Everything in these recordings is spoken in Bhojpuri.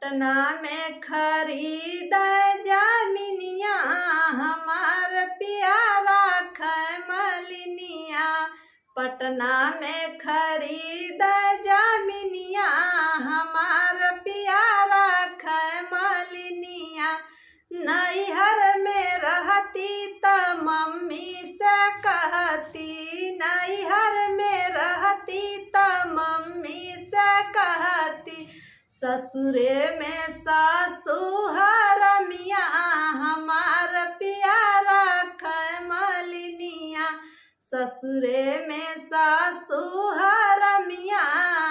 पटना में खरीद जमीनिया हमार प्यारा खैमलिनिया। पटना में खरीद जमीनिया हमार प्यारा खैमलिनिया। नैहर में रहती त मम्मी से कहती, नैहर में रहती त मम्मी से कहती। ससुरे में सासु हरमिया हमार प्यारा खैमलिनिया। ससुरे में सासु हरमिया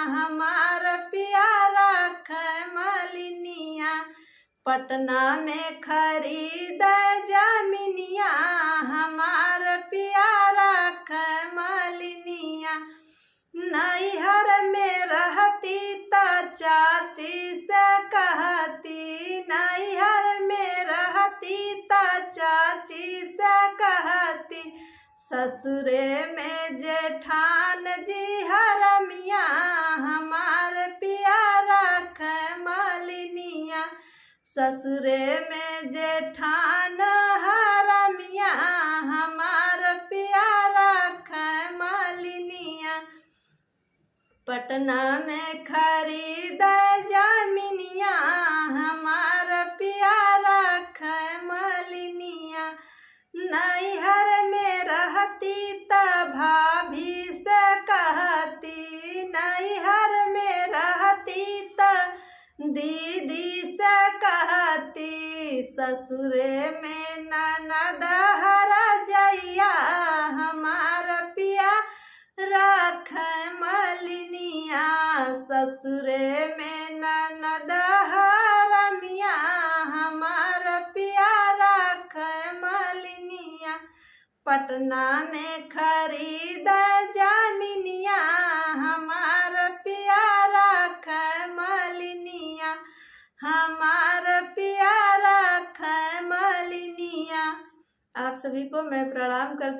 हमार प्यारा खैमलिनिया। पटना में खरीद जमीनिया हमार प्यारा खैमलिनिया। नैहर में रहती त चाची से कहती, नैहर में रहती त चाची से कहती। ससुरे में जेठान जी हरमिया हमार प्यारा खैमलिनिया। ससुरे में जेठान हरमिया हमार प्यारा खैमलिनिया। पटना में खरीद जमीनिया हमार प्यारा खैमलिनिया। नैहर में रहती त भाभी से कहती, नैहर में रहती त दीदी से कहती। ससुरे में ननद हरजैया हमार प्यारा खैमलिनिया। ससुरे में ननद हरमिया हमार प्यारा खैमलिनिया। पटना में खरीद जमीनिया हमार प्यारा खैमलिनिया, हमार प्यारा खैमलिनिया। आप सभी को मैं प्रणाम करती हूँ।